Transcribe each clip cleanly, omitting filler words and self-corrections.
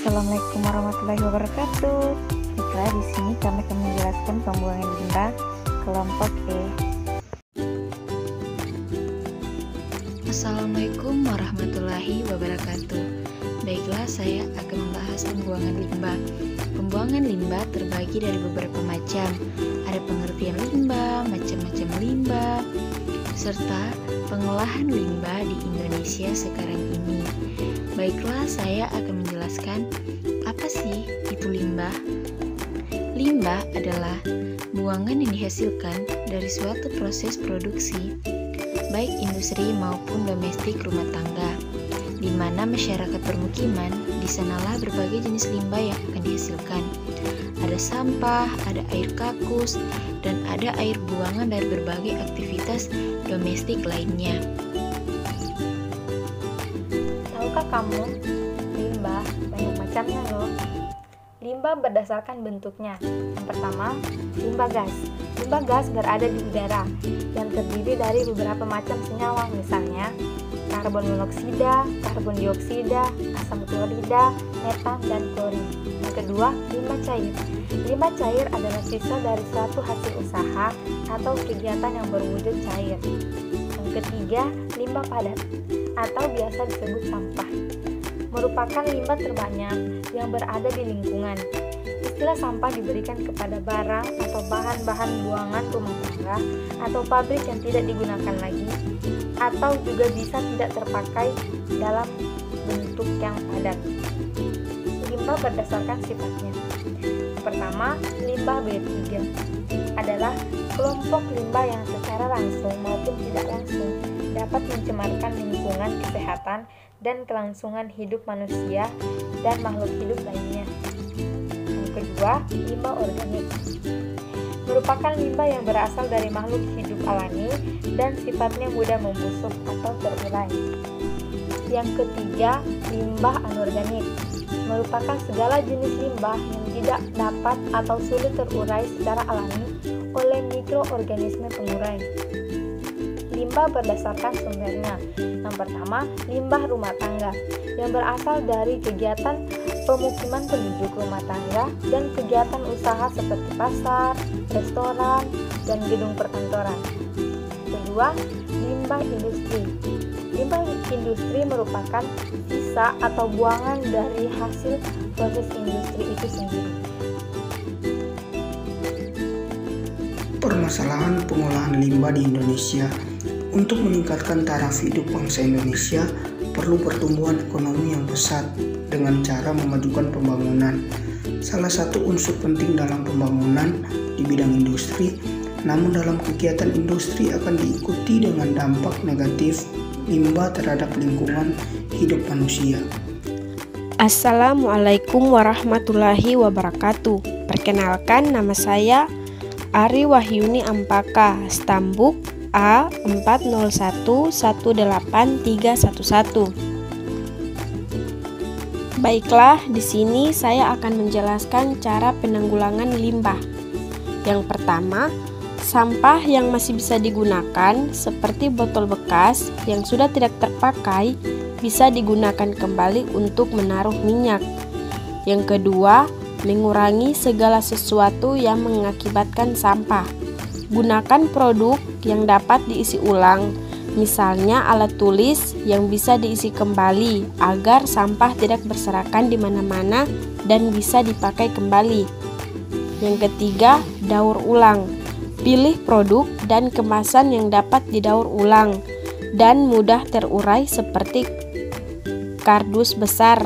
Assalamualaikum warahmatullahi wabarakatuh. Baiklah, di sini kami akan menjelaskan pembuangan limbah kelompok E. Assalamualaikum warahmatullahi wabarakatuh. Baiklah, saya akan membahas pembuangan limbah. Pembuangan limbah terbagi dari beberapa macam. Ada pengertian limbah, macam-macam limbah, serta pengolahan limbah di Indonesia sekarang ini. Baiklah, saya akan menjelaskan apa sih itu limbah. Limbah adalah buangan yang dihasilkan dari suatu proses produksi, baik industri maupun domestik rumah tangga, di mana masyarakat permukiman, di sanalah berbagai jenis limbah yang akan dihasilkan. Ada sampah, ada air kakus, dan ada air buangan dari berbagai aktivitas domestik lainnya. Tahukah kamu, limbah banyak macamnya loh. Limbah berdasarkan bentuknya. Yang pertama, limbah gas. Limbah gas berada di udara yang terdiri dari beberapa macam senyawa, misalnya karbon monoksida, karbon dioksida, asam klorida, metan, dan klorin. Yang kedua, limbah cair. Limbah cair adalah sisa dari suatu hasil usaha atau kegiatan yang berwujud cair. Yang ketiga, limbah padat atau biasa disebut sampah, merupakan limbah terbanyak yang berada di lingkungan. Istilah sampah diberikan kepada barang atau bahan-bahan buangan rumah tangga atau pabrik yang tidak digunakan lagi, atau juga bisa tidak terpakai dalam bentuk yang padat. Limbah berdasarkan sifatnya. Yang pertama, limbah B3 adalah kelompok limbah yang secara langsung maupun tidak langsung dapat mencemarkan lingkungan, kesehatan, dan kelangsungan hidup manusia dan makhluk hidup lainnya. Yang kedua, limbah organik merupakan limbah yang berasal dari makhluk hidup alami dan sifatnya mudah membusuk atau terurai. Yang ketiga, limbah anorganik merupakan segala jenis limbah yang tidak dapat atau sulit terurai secara alami oleh mikroorganisme pengurai. Limbah berdasarkan sumbernya. Yang pertama, limbah rumah tangga yang berasal dari kegiatan pemukiman penduduk rumah tangga dan kegiatan usaha seperti pasar, restoran, dan gedung perkantoran. Kedua, limbah industri. Limbah industri merupakan sisa atau buangan dari hasil proses industri itu sendiri. Permasalahan pengolahan limbah di Indonesia. Untuk meningkatkan taraf hidup bangsa Indonesia, perlu pertumbuhan ekonomi yang pesat dengan cara memajukan pembangunan. Salah satu unsur penting dalam pembangunan di bidang industri, namun dalam kegiatan industri akan diikuti dengan dampak negatif limbah terhadap lingkungan hidup manusia. Assalamualaikum warahmatullahi wabarakatuh. Perkenalkan, nama saya Ari Wahyuni Ampaka, Stambuk A40118311. Baiklah, di sini saya akan menjelaskan cara penanggulangan limbah. Yang pertama, sampah yang masih bisa digunakan seperti botol bekas yang sudah tidak terpakai bisa digunakan kembali untuk menaruh minyak. Yang kedua, mengurangi segala sesuatu yang mengakibatkan sampah. Gunakan produk yang dapat diisi ulang, misalnya alat tulis yang bisa diisi kembali agar sampah tidak berserakan di mana-mana dan bisa dipakai kembali. Yang ketiga, daur ulang. Pilih produk dan kemasan yang dapat didaur ulang dan mudah terurai seperti kardus besar.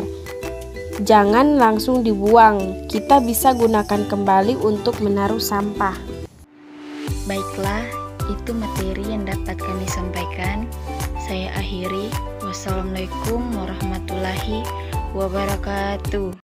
Jangan langsung dibuang, kita bisa gunakan kembali untuk menaruh sampah. Baiklah, itu materi yang dapat kami sampaikan. Saya akhiri. Wassalamualaikum warahmatullahi wabarakatuh.